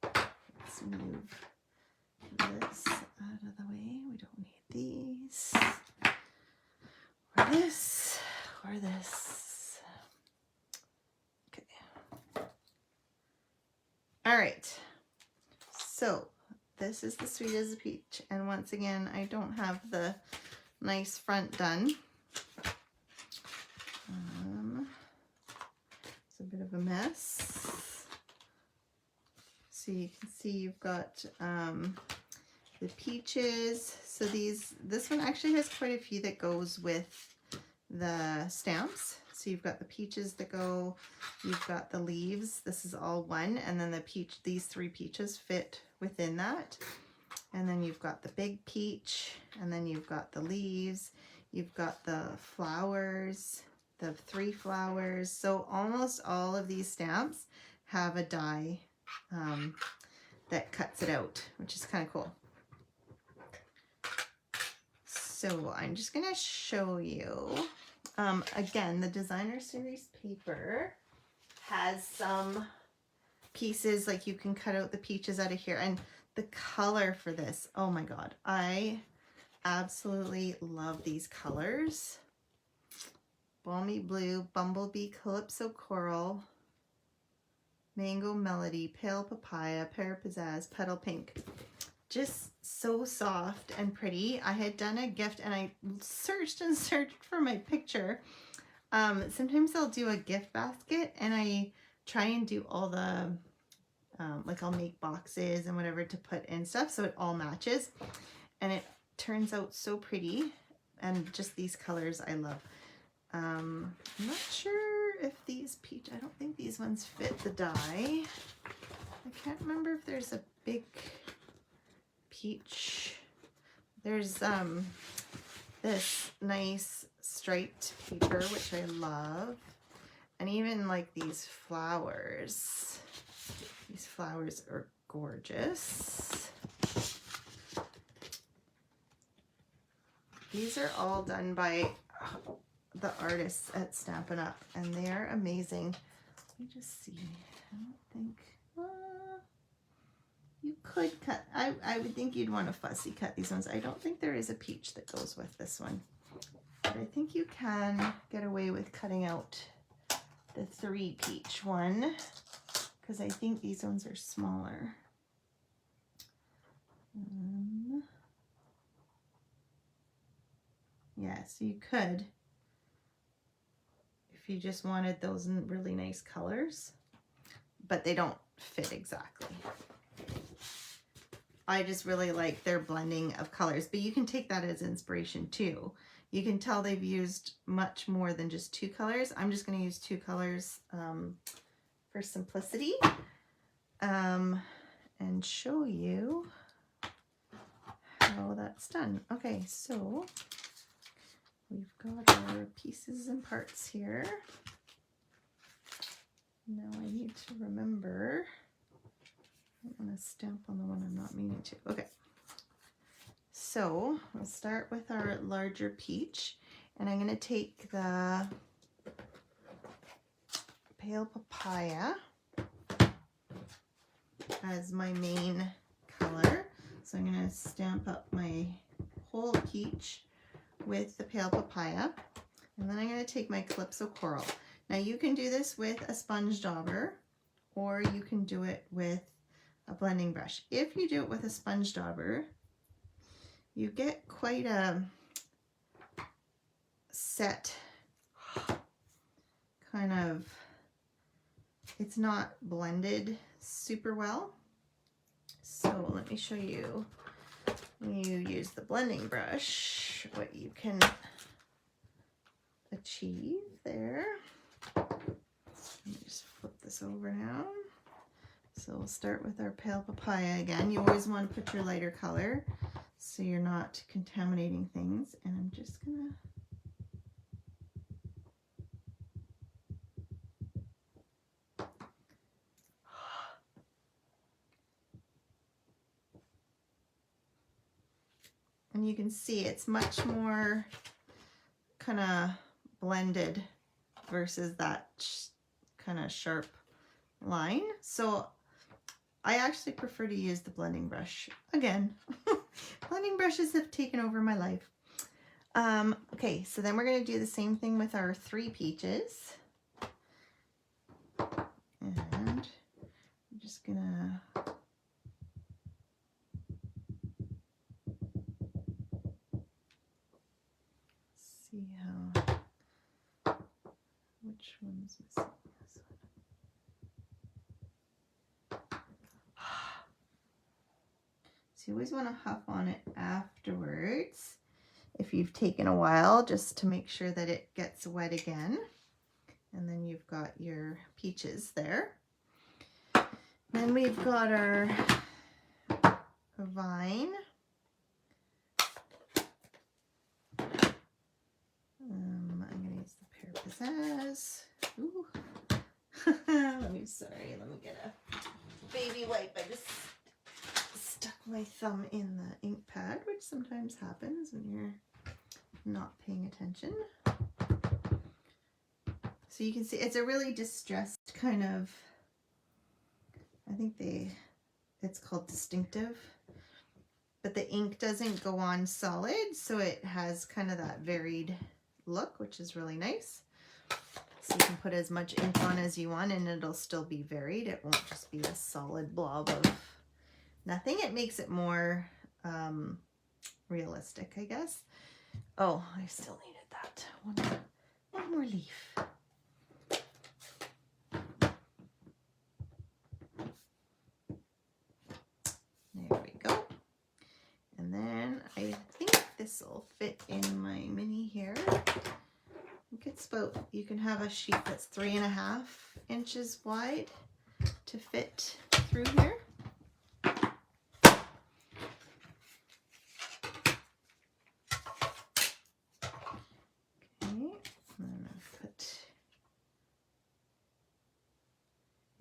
Let's move this out of the way. We don't need these. Or this. Or this. Okay. All right. So this is the Sweet as a Peach. And once again, I don't have the nice front done. It's a bit of a mess. So you can see you've got the peaches. So this one actually has quite a few that goes with the stamps. So you've got the peaches that go, you've got the leaves. This is all one, and then these three peaches fit within that. And then you've got the big peach, and then you've got the leaves, you've got the flowers, the 3 flowers. So almost all of these stamps have a die that cuts it out, which is kind of cool. So I'm just going to show you, again, the designer series paper has some pieces, like you can cut out the peaches out of here, and the color for this, oh my God, I absolutely love these colors. Balmy Blue, Bumblebee, Calypso Coral, Mango Melody, Pale Papaya, Pear Pizzazz, Petal Pink. Just so soft and pretty. I had done a gift and I searched and searched for my picture. Sometimes I'll do a gift basket and I try and do all the, like I'll make boxes and whatever to put in stuff so it all matches. And it turns out so pretty. And just these colors I love. I'm not sure if these peach, I don't think these ones fit the die. I can't remember if there's a big peach. There's this nice striped paper, which I love. And even like these flowers. These flowers are gorgeous. These are all done by the artists at Stampin' Up, and they are amazing. Let me just see. I don't think you could cut. I would think you'd want to fussy cut these ones. I don't think there is a peach that goes with this one, but I think you can get away with cutting out the 3 peach one because I think these ones are smaller. Yeah, so you could, if you just wanted those in really nice colors, but they don't fit exactly. I just really like their blending of colors, but you can take that as inspiration too. You can tell they've used much more than just 2 colors. I'm just going to use 2 colors for simplicity and show you how that's done. Okay, so we've got our pieces and parts here. Now I need to remember, I want to stamp on the one I'm not meaning to. Okay, so we'll start with our larger peach, and I'm going to take the Pale Papaya as my main color. So I'm going to stamp up my whole peach with the Pale Papaya, and then I'm going to take my Calypso Coral. Now you can do this with a sponge dauber, or you can do it with a blending brush. If you do it with a sponge dauber, you get quite a set kind of, it's not blended super well. So let me show you, when you use the blending brush, what you can achieve there. Let me just flip this over now. So we'll start with our pale papaya again. You always want to put your lighter color so you're not contaminating things. And I'm just gonna and you can see it's much more kind of blended versus that kind of sharp line. So I actually prefer to use the blending brush. Again, blending brushes have taken over my life. Okay, so then we're going to do the same thing with our 3 peaches. And I'm just going to see how, which one's missing this one. So you always want to huff on it afterwards if you've taken a while, just to make sure that it gets wet again. And then you've got your peaches there. Then we've got our vine. I'm going to use the pear pizzazz. Ooh. Let me get a baby wipe. I just stuck my thumb in the ink pad, which sometimes happens when you're not paying attention. So you can see it's a really distressed kind of, I think it's called distinctive, but the ink doesn't go on solid, so it has kind of that varied look, which is really nice. So you can put as much ink on as you want and it'll still be varied. It won't just be a solid blob of nothing. It makes it more realistic, I guess. Oh, I still needed that. One more leaf. There we go. And then I think this will fit in my mini here. I think it's about, you can have a sheet that's 3.5 inches wide to fit through here.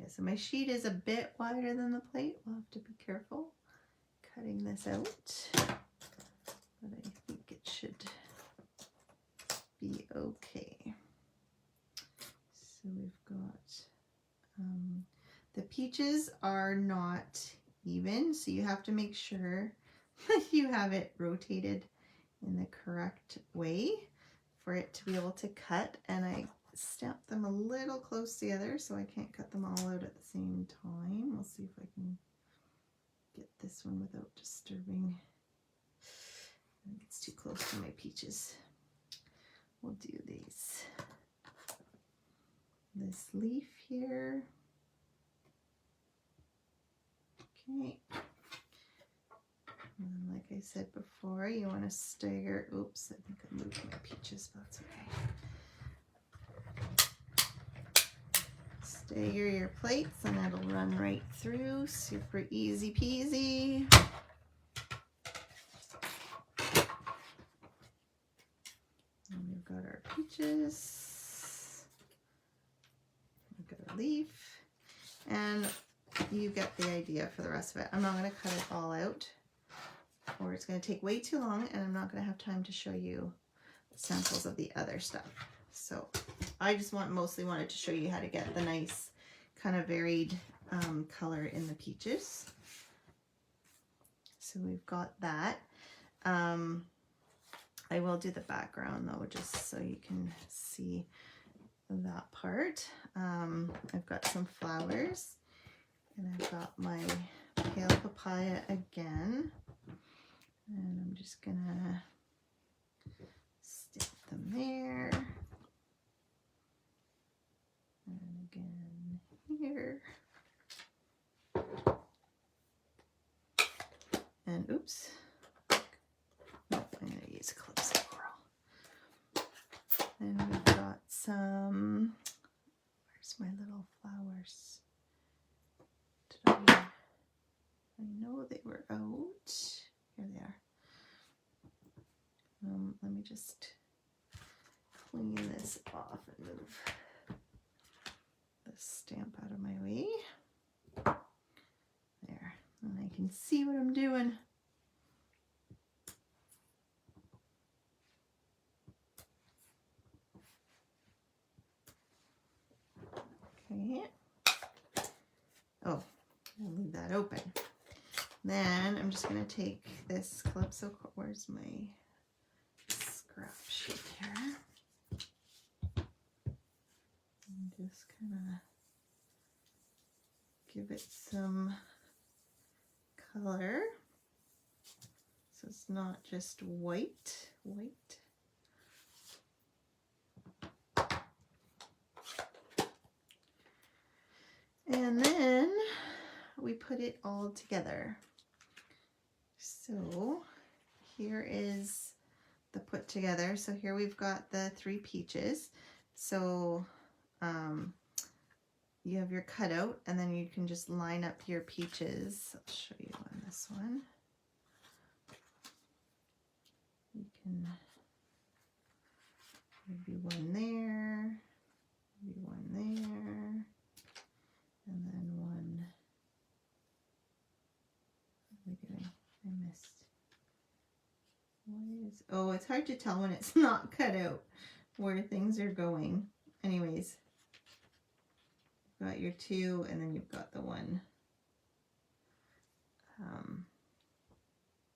So my sheet is a bit wider than the plate. We'll have to be careful cutting this out, but I think it should be okay. So we've got, the peaches are not even, so you have to make sure you have it rotated in the correct way for it to be able to cut. And I stamped them a little close together so I can't cut them all out at the same time. We'll see if I can get this one without disturbing. I think it's too close to my peaches. We'll do this leaf here. Okay. And like I said before, you want to stagger. Oops, I think I moved my peaches, but that's okay. Stagger your plates and it'll run right through. Super easy peasy. And we've got our peaches. We've got our leaf. And you get the idea for the rest of it. I'm not going to cut it all out, or it's going to take way too long and I'm not going to have time to show you samples of the other stuff. So I just mostly wanted to show you how to get the nice kind of varied color in the peaches. So we've got that. I will do the background though, just so you can see that part. I've got some flowers and I've got my pale papaya again. And I'm just gonna stick them there. And again here. And oops. No, I'm gonna use a Calypso coral. And we've got some, where's my little flowers? I know they were out. Here they are. Let me just clean this off and move the stamp out of my way. There, and I can see what I'm doing. Okay. Oh, I'll leave that open. Then I'm just going to take this Calypso, where's my scrap sheet here? And just kind of give it some color. So it's not just white. And then we put it all together. So here is the put together. So here we've got the 3 peaches. So you have your cutout, and then you can just line up your peaches. I'll show you on this one. You can maybe one there, maybe one there, and then one. What am I doing? I missed. What is? Oh, it's hard to tell when it's not cut out where things are going. Anyways, you've got your 2, and then you've got the 1.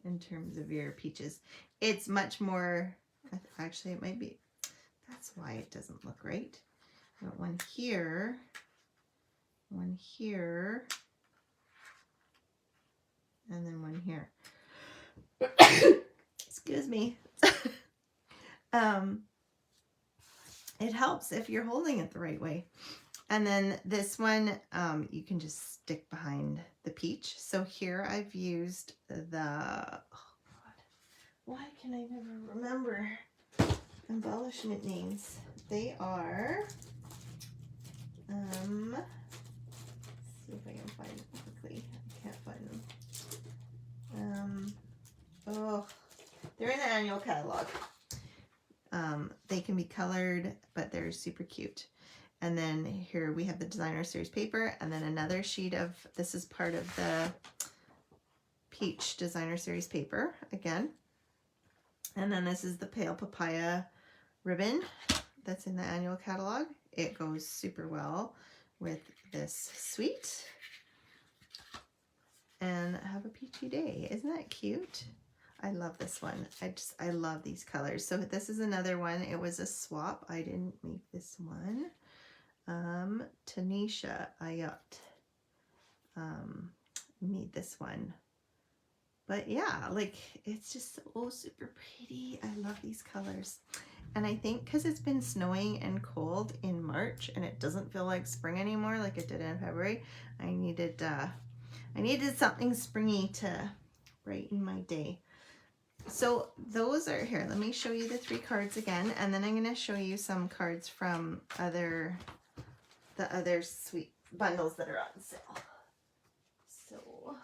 In terms of your peaches, it's much more. Actually, it might be. That's why it doesn't look right. Got one here, and then one here. Excuse me. It helps if you're holding it the right way. And then this one, you can just stick behind the peach. So here I've used the, oh God, why can I never remember embellishment names? They are, let's see if I can find them quickly. I can't find them. Oh, they're in the annual catalog. They can be colored, but they're super cute. And then here we have the designer series paper, and then another sheet of, this is part of the peach designer series paper again. And then this is the pale papaya ribbon that's in the annual catalog. It goes super well with this suite. And have a peachy day. Isn't that cute? I love this one. I love these colors. So this is another one. It was a swap. I didn't make this one. Tanisha Ayat made this one. But yeah, like it's just so super pretty. I love these colors. And I think because it's been snowing and cold in March and it doesn't feel like spring anymore like it did in February, I needed something springy to brighten my day. So those are here. Let me show you the 3 cards again, and then I'm going to show you some cards from the other sweet bundles that are on sale. So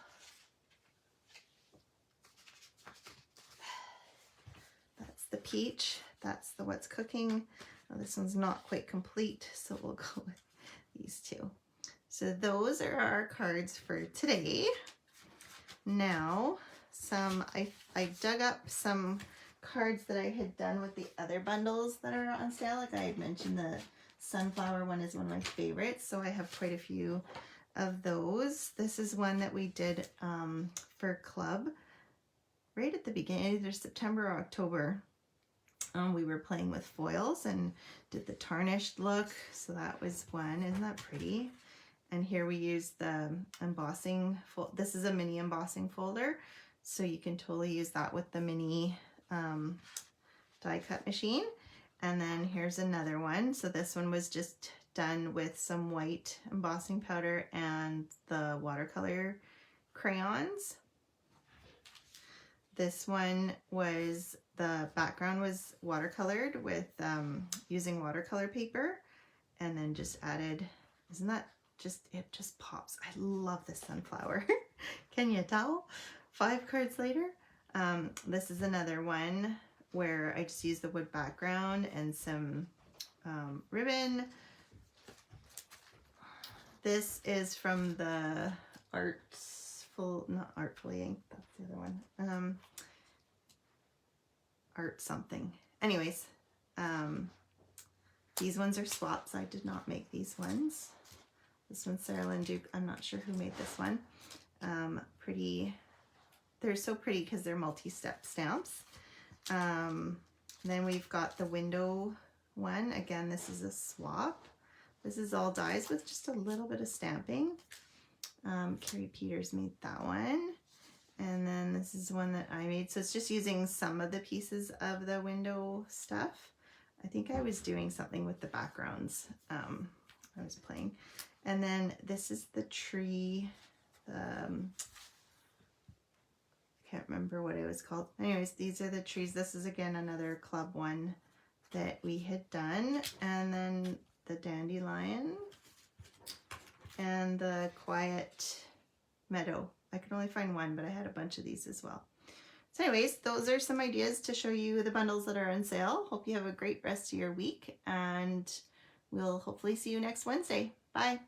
that's the peach. That's the what's cooking. Oh, this one's not quite complete, so we'll go with these 2. So those are our cards for today. Now, I dug up some cards that I had done with the other bundles that are on sale. Like I had mentioned, the sunflower one is one of my favorites, so I have quite a few of those. This is one that we did for club right at the beginning, either September or October. We were playing with foils and did the tarnished look, so that was one. Isn't that pretty? And here we use the embossing, this is a mini embossing folder, so you can totally use that with the mini die cut machine. And then here's another one. So this one was just done with some white embossing powder and the watercolor crayons. This one was, the background was watercolored with using watercolor paper, and then just added, isn't that just, it just pops. I love this sunflower. Can you tell? 5 cards later. This is another one where I just used the wood background and some ribbon. This is from the not Artfully Ink, that's the other one. Art something. Anyways, these ones are swaps. I did not make these ones. This one's Sarah Lynn Duke. I'm not sure who made this one. Pretty. They're so pretty because they're multi-step stamps. Then we've got the window one. Again, this is a swap. This is all dies with just a little bit of stamping. Carrie Peters made that one. And then this is one that I made. So it's just using some of the pieces of the window stuff. I think I was doing something with the backgrounds. I was playing. And then this is the tree. I can't remember what it was called. Anyways, these are the trees. This is again another club one that we had done. And then the dandelion and the quiet meadow. I could only find one, but I had a bunch of these as well. So anyways, those are some ideas to show you the bundles that are on sale. Hope you have a great rest of your week, and we'll hopefully see you next Wednesday. Bye.